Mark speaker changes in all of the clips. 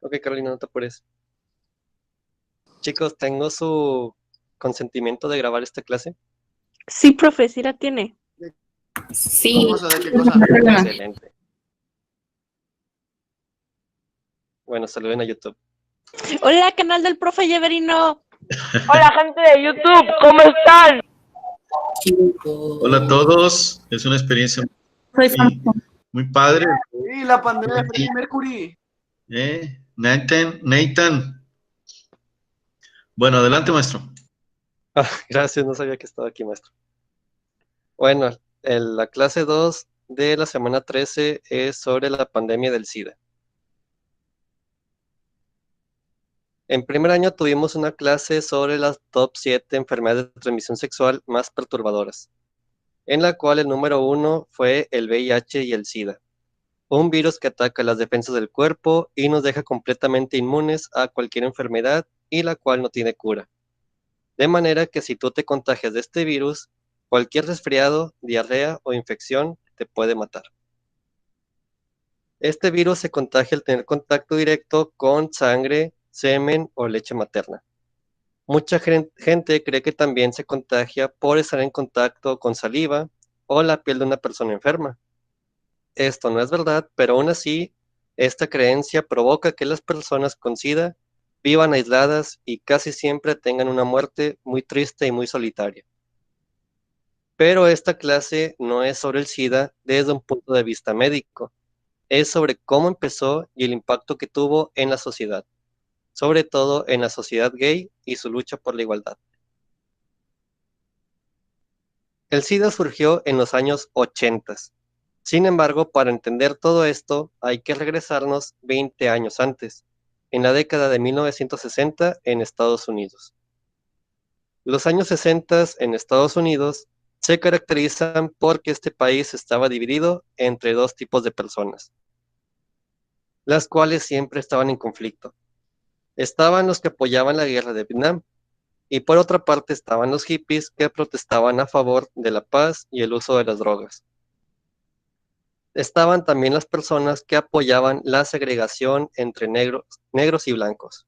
Speaker 1: Ok, Carolina, no te apures. Chicos, tengo su consentimiento de grabar esta clase.
Speaker 2: Sí, profe, sí la tiene.
Speaker 3: Sí,
Speaker 4: ¿Cosa de qué cosa?
Speaker 1: Excelente. Bueno, saluden a YouTube.
Speaker 2: Hola, canal del profe Yeverino.
Speaker 5: Hola gente de YouTube, ¿cómo están?
Speaker 3: hola a todos. Es una experiencia muy padre.
Speaker 4: Y la pandemia de Freddie Mercury.
Speaker 3: Nathan. Bueno, adelante, maestro.
Speaker 1: Gracias, no sabía que estaba aquí, maestro. Bueno, la clase 2 de la semana 13 es sobre la pandemia del SIDA. En primer año tuvimos una clase sobre las top 7 enfermedades de transmisión sexual más perturbadoras, en la cual el número 1 fue el VIH y el SIDA, un virus que ataca las defensas del cuerpo y nos deja completamente inmunes a cualquier enfermedad y la cual no tiene cura. De manera que si tú te contagias de este virus, cualquier resfriado, diarrea o infección te puede matar. Este virus se contagia al tener contacto directo con sangre, semen o leche materna. Mucha gente cree que también se contagia por estar en contacto con saliva o la piel de una persona enferma. Esto no es verdad, pero aún así, esta creencia provoca que las personas con SIDA vivan aisladas y casi siempre tengan una muerte muy triste y muy solitaria. Pero esta clase no es sobre el SIDA desde un punto de vista médico, es sobre cómo empezó y el impacto que tuvo en la sociedad, sobre todo en la sociedad gay y su lucha por la igualdad. El SIDA surgió en los años 80. Sin embargo, para entender todo esto, hay que regresarnos 20 años antes, en la década de 1960 en Estados Unidos. Los años 60 en Estados Unidos se caracterizan porque este país estaba dividido entre dos tipos de personas, las cuales siempre estaban en conflicto. Estaban los que apoyaban la guerra de Vietnam y por otra parte estaban los hippies que protestaban a favor de la paz y el uso de las drogas. Estaban también las personas que apoyaban la segregación entre negros y blancos.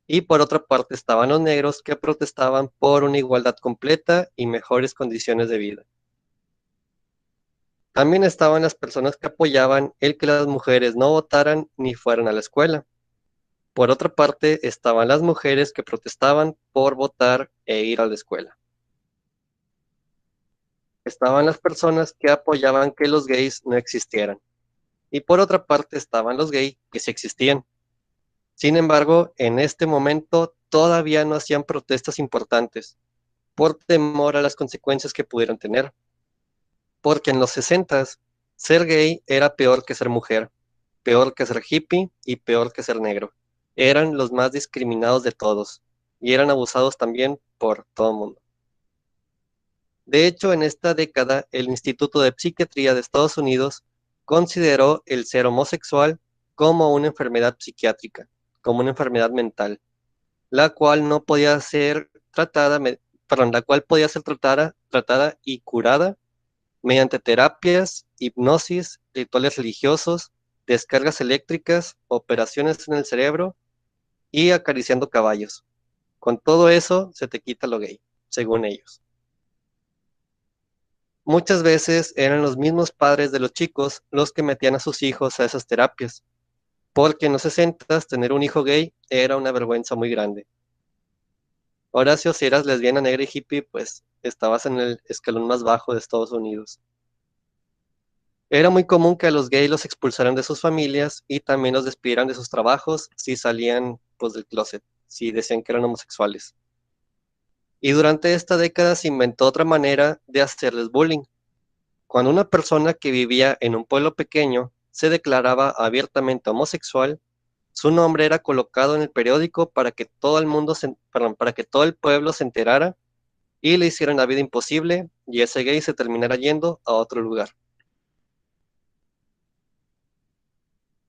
Speaker 1: Y por otra parte estaban los negros que protestaban por una igualdad completa y mejores condiciones de vida. También estaban las personas que apoyaban el que las mujeres no votaran ni fueran a la escuela. Por otra parte estaban las mujeres que protestaban por votar e ir a la escuela. Estaban las personas que apoyaban que los gays no existieran. Y por otra parte estaban los gays que sí existían. Sin embargo, en este momento todavía no hacían protestas importantes por temor a las consecuencias que pudieran tener. Porque en los 60 ser gay era peor que ser mujer, peor que ser hippie y peor que ser negro. Eran los más discriminados de todos y eran abusados también por todo el mundo. De hecho, en esta década, el Instituto de Psiquiatría de Estados Unidos consideró el ser homosexual como una enfermedad psiquiátrica, como una enfermedad mental, la cual no podía ser tratada, la cual podía ser tratada y curada mediante terapias, hipnosis, rituales religiosos, descargas eléctricas, operaciones en el cerebro y acariciando caballos. Con todo eso se te quita lo gay, según ellos. Muchas veces eran los mismos padres de los chicos los que metían a sus hijos a esas terapias, porque en los 60 tener un hijo gay era una vergüenza muy grande. Horacio, si eras lesbiana, negra y hippie, pues estabas en el escalón más bajo de Estados Unidos. Era muy común que a los gays los expulsaran de sus familias y también los despidieran de sus trabajos si salían pues, del closet, si decían que eran homosexuales. Y durante esta década se inventó otra manera de hacerles bullying. Cuando una persona que vivía en un pueblo pequeño se declaraba abiertamente homosexual, su nombre era colocado en el periódico para que todo el mundo para que todo el pueblo se enterara y le hicieran la vida imposible y ese gay se terminara yendo a otro lugar.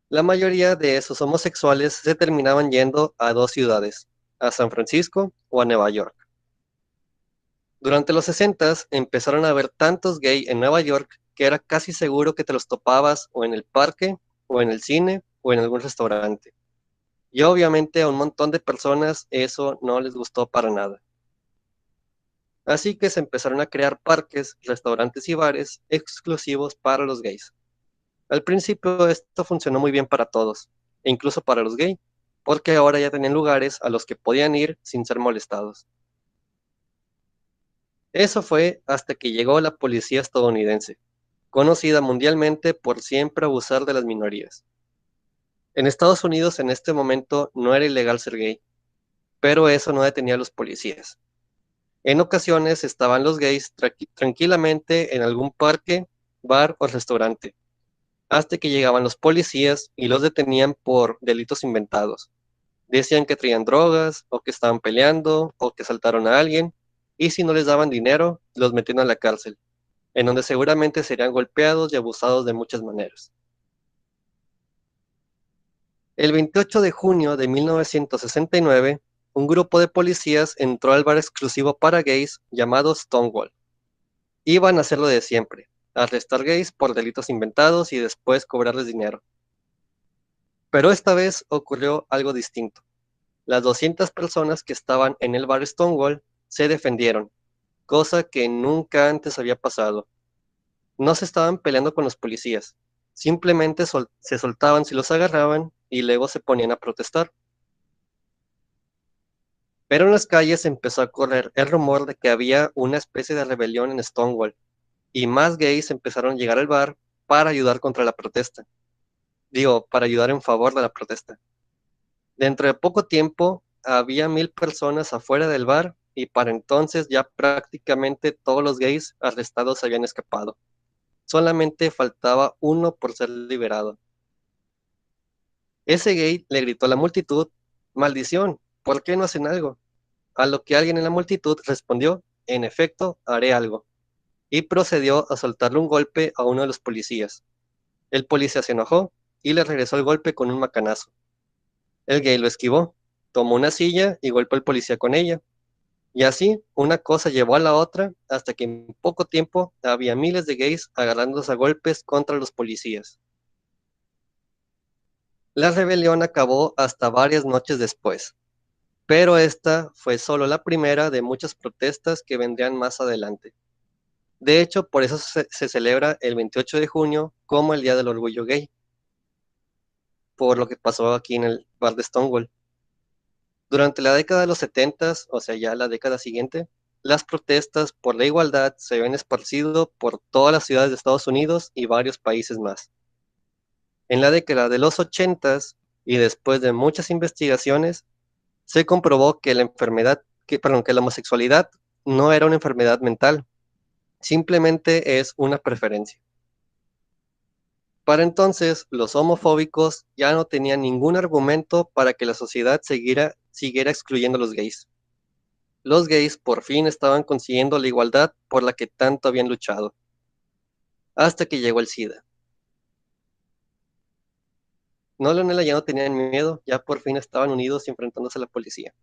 Speaker 1: La mayoría de esos homosexuales se terminaban yendo a dos ciudades, a San Francisco o a Nueva York. Durante los 60 empezaron a haber tantos gay en Nueva York que era casi seguro que te los topabas o en el parque, o en el cine, o en algún restaurante. Y obviamente a un montón de personas eso no les gustó para nada. Así que se empezaron a crear parques, restaurantes y bares exclusivos para los gays. Al principio esto funcionó muy bien para todos, e incluso para los gays, porque ahora ya tenían lugares a los que podían ir sin ser molestados. Eso fue hasta que llegó la policía estadounidense, conocida mundialmente por siempre abusar de las minorías. En Estados Unidos en este momento no era ilegal ser gay, pero eso no detenía a los policías. En ocasiones estaban los gays tranquilamente en algún parque, bar o restaurante, hasta que llegaban los policías y los detenían por delitos inventados. Decían que traían drogas, o que estaban peleando, o que asaltaron a alguien, y si no les daban dinero, los metían a la cárcel, en donde seguramente serían golpeados y abusados de muchas maneras. El 28 de junio de 1969, un grupo de policías entró al bar exclusivo para gays llamado Stonewall. Iban a hacer lo de siempre, arrestar gays por delitos inventados y después cobrarles dinero. Pero esta vez ocurrió algo distinto. Las 200 personas que estaban en el bar Stonewall se defendieron, cosa que nunca antes había pasado. No se estaban peleando con los policías, simplemente se soltaban si los agarraban y luego se ponían a protestar. Pero en las calles empezó a correr el rumor de que había una especie de rebelión en Stonewall, y más gays empezaron a llegar al bar para ayudar contra la protesta. Digo, para ayudar en favor de la protesta. Dentro de poco tiempo, había 1000 personas afuera del bar y para entonces ya prácticamente todos los gays arrestados habían escapado. Solamente faltaba uno por ser liberado. Ese gay le gritó a la multitud, «¡Maldición! ¿Por qué no hacen algo?». A lo que alguien en la multitud respondió, «En efecto, haré algo». Y procedió a soltarle un golpe a uno de los policías. El policía se enojó y le regresó el golpe con un macanazo. El gay lo esquivó, tomó una silla y golpeó al policía con ella. Y así, una cosa llevó a la otra, hasta que en poco tiempo había miles de gays agarrándose a golpes contra los policías. La rebelión acabó hasta varias noches después, pero esta fue solo la primera de muchas protestas que vendrían más adelante. De hecho, por eso se celebra el 28 de junio como el Día del Orgullo Gay, por lo que pasó aquí en el bar de Stonewall. Durante la década de los 70, o sea, ya la década siguiente, las protestas por la igualdad se habían esparcido por todas las ciudades de Estados Unidos y varios países más. En la década de los 80 y después de muchas investigaciones, se comprobó que la homosexualidad no era una enfermedad mental, simplemente es una preferencia. Para entonces, los homofóbicos ya no tenían ningún argumento para que la sociedad siguiera excluyendo a los gays. Los gays por fin estaban consiguiendo la igualdad por la que tanto habían luchado. Hasta que llegó el SIDA. Nolan y Ella ya no tenían miedo, ya por fin estaban unidos y enfrentándose a la policía.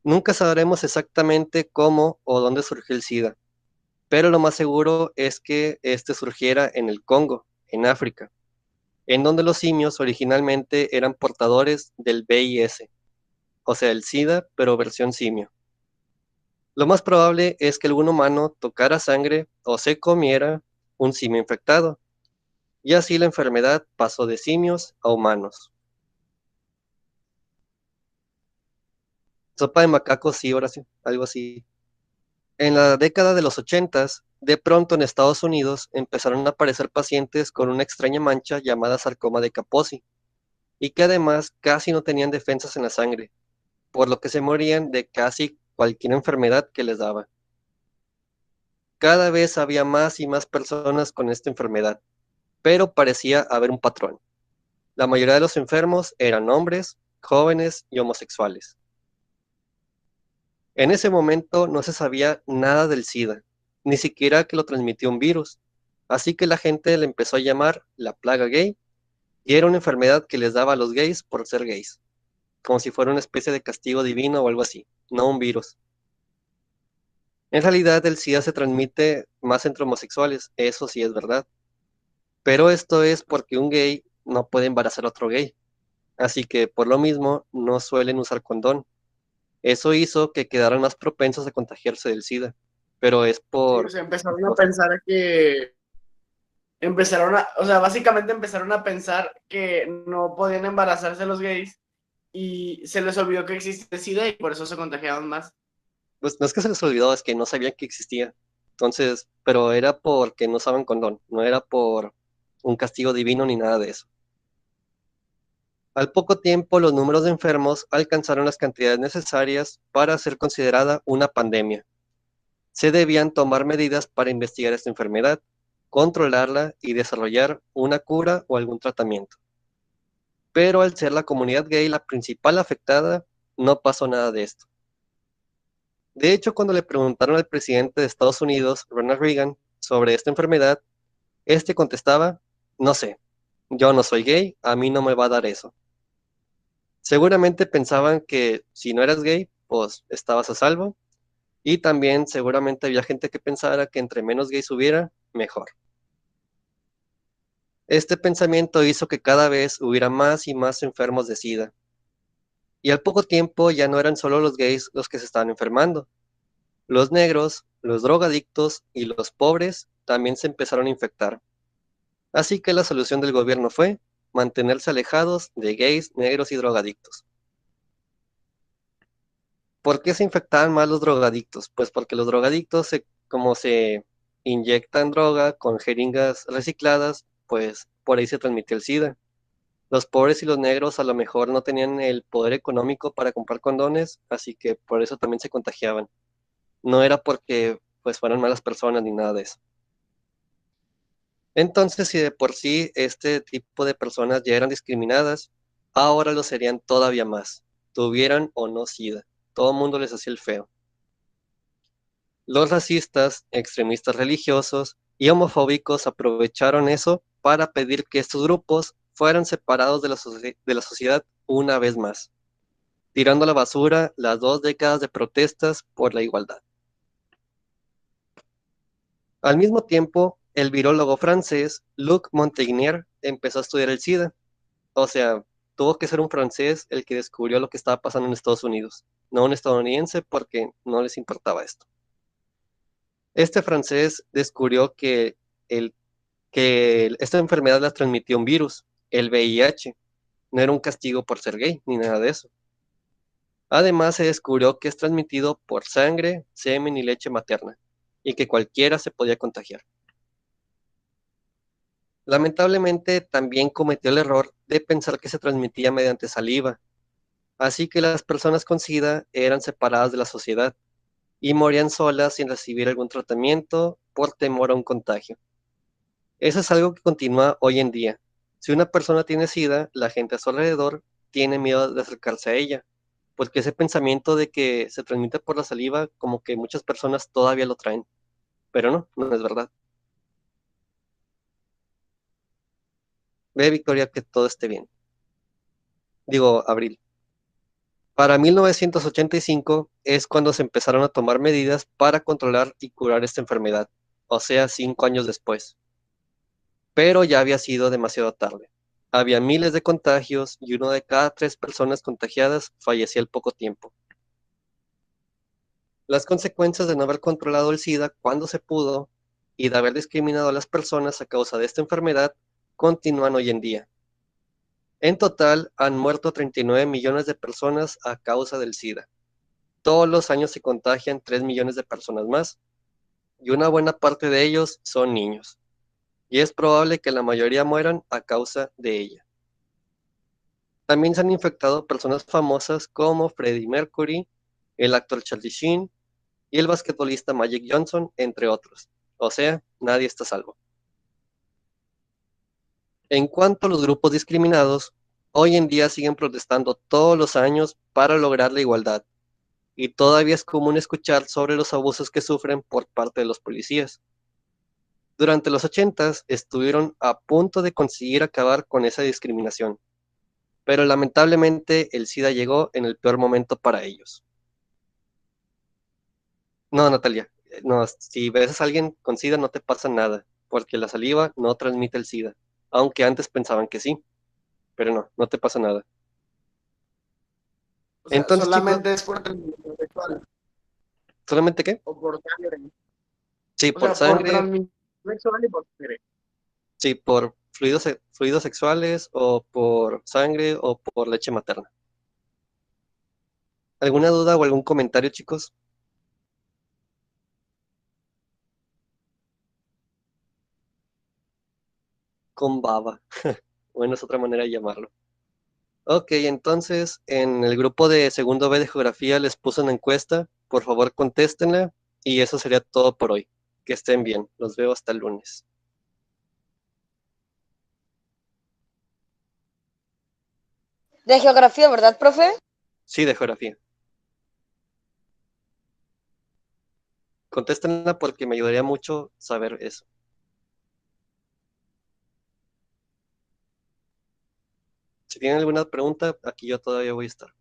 Speaker 1: Nunca sabremos exactamente cómo o dónde surgió el SIDA, pero lo más seguro es que este surgiera en el Congo, en África, en donde los simios originalmente eran portadores del VIS, o sea, el SIDA, pero versión simio. Lo más probable es que algún humano tocara sangre o se comiera un simio infectado, y así la enfermedad pasó de simios a humanos. Sopa de macacos, sí, Horacio, algo así. En la década de los 80, de pronto en Estados Unidos empezaron a aparecer pacientes con una extraña mancha llamada sarcoma de Kaposi, y que además casi no tenían defensas en la sangre, por lo que se morían de casi cualquier enfermedad que les daba. Cada vez había más y más personas con esta enfermedad, pero parecía haber un patrón. La mayoría de los enfermos eran hombres, jóvenes y homosexuales. En ese momento no se sabía nada del SIDA, ni siquiera que lo transmitía un virus, así que la gente le empezó a llamar la plaga gay, y era una enfermedad que les daba a los gays por ser gays, como si fuera una especie de castigo divino o algo así, no un virus. En realidad el SIDA se transmite más entre homosexuales, eso sí es verdad, pero esto es porque un gay no puede embarazar a otro gay, así que por lo mismo no suelen usar condón. Eso hizo que quedaran más propensos a contagiarse del SIDA, pero es
Speaker 4: Sí,
Speaker 1: por...
Speaker 4: o sea, empezaron a pensar que o sea, básicamente empezaron a pensar que no podían embarazarse los gays y se les olvidó que existe el SIDA y por eso se contagiaban más.
Speaker 1: Pues no es que se les olvidó, es que no sabían que existía. Entonces, pero era porque no usaban condón, no era por un castigo divino ni nada de eso. Al poco tiempo, los números de enfermos alcanzaron las cantidades necesarias para ser considerada una pandemia. Se debían tomar medidas para investigar esta enfermedad, controlarla y desarrollar una cura o algún tratamiento. Pero al ser la comunidad gay la principal afectada, no pasó nada de esto. De hecho, cuando le preguntaron al presidente de Estados Unidos, Ronald Reagan, sobre esta enfermedad, este contestaba, no sé, yo no soy gay, a mí no me va a dar eso. Seguramente pensaban que si no eras gay, pues estabas a salvo, y también seguramente había gente que pensara que entre menos gays hubiera, mejor. Este pensamiento hizo que cada vez hubiera más y más enfermos de SIDA, y al poco tiempo ya no eran solo los gays los que se estaban enfermando. Los negros, los drogadictos y los pobres también se empezaron a infectar. Así que la solución del gobierno fue mantenerse alejados de gays, negros y drogadictos. ¿Por qué se infectaban más los drogadictos? Pues porque los drogadictos, como se inyectan droga con jeringas recicladas, pues por ahí se transmitió el SIDA. Los pobres y los negros a lo mejor no tenían el poder económico para comprar condones, así que por eso también se contagiaban. No era porque pues fueran malas personas ni nada de eso. Entonces, si de por sí este tipo de personas ya eran discriminadas, ahora lo serían todavía más, tuvieran o no SIDA. Todo el mundo les hacía el feo. Los racistas, extremistas religiosos y homofóbicos aprovecharon eso para pedir que estos grupos fueran separados de la sociedad una vez más, tirando a la basura las 2 décadas de protestas por la igualdad. Al mismo tiempo, el virólogo francés Luc Montagnier empezó a estudiar el SIDA. O sea, tuvo que ser un francés el que descubrió lo que estaba pasando en Estados Unidos, no un estadounidense porque no les importaba esto. Este francés descubrió que esta enfermedad la transmitió un virus, el VIH. No era un castigo por ser gay, ni nada de eso. Además, se descubrió que es transmitido por sangre, semen y leche materna, y que cualquiera se podía contagiar. Lamentablemente, también cometió el error de pensar que se transmitía mediante saliva, así que las personas con SIDA eran separadas de la sociedad y morían solas sin recibir algún tratamiento por temor a un contagio. Eso es algo que continúa hoy en día. Si una persona tiene SIDA, la gente a su alrededor tiene miedo de acercarse a ella, porque ese pensamiento de que se transmite por la saliva, como que muchas personas todavía lo traen, pero no, no es verdad. Ve, Victoria, que todo esté bien. Digo, Abril. Para 1985 es cuando se empezaron a tomar medidas para controlar y curar esta enfermedad, o sea, 5 años después. Pero ya había sido demasiado tarde. Había miles de contagios y 1 de cada 3 personas contagiadas fallecía al poco tiempo. Las consecuencias de no haber controlado el SIDA cuando se pudo y de haber discriminado a las personas a causa de esta enfermedad continúan hoy en día. En total, han muerto 39 millones de personas a causa del SIDA. Todos los años se contagian 3 millones de personas más, y una buena parte de ellos son niños, y es probable que la mayoría mueran a causa de ella. También se han infectado personas famosas como Freddie Mercury, el actor Charlie Sheen y el basquetbolista Magic Johnson, entre otros. O sea, nadie está a salvo. En cuanto a los grupos discriminados, hoy en día siguen protestando todos los años para lograr la igualdad, y todavía es común escuchar sobre los abusos que sufren por parte de los policías. Durante los 80s estuvieron a punto de conseguir acabar con esa discriminación, pero lamentablemente el SIDA llegó en el peor momento para ellos. No, Natalia, no, si ves a alguien con SIDA no te pasa nada, porque la saliva no transmite el SIDA, aunque antes pensaban que sí, pero no, no te pasa nada.
Speaker 4: O sea,
Speaker 1: Entonces,
Speaker 4: solamente es por transmisión sexual
Speaker 1: ¿solamente qué?
Speaker 4: o por sangre.
Speaker 1: Sí,
Speaker 4: O
Speaker 1: por
Speaker 4: sea, por
Speaker 1: sangre,
Speaker 4: transmisión sexual y por sangre.
Speaker 1: sí, por fluidos sexuales o por sangre o por leche materna. ¿Alguna duda o algún comentario, chicos? Con baba. Bueno, es otra manera de llamarlo. Ok, entonces en el grupo de segundo B de geografía les puse una encuesta. Por favor, contéstenla. Y eso sería todo por hoy. Que estén bien. Los veo hasta el lunes.
Speaker 5: De geografía, ¿verdad, profe?
Speaker 1: Sí, de geografía. Contéstenla porque me ayudaría mucho saber eso. Si tienen alguna pregunta, aquí yo todavía voy a estar.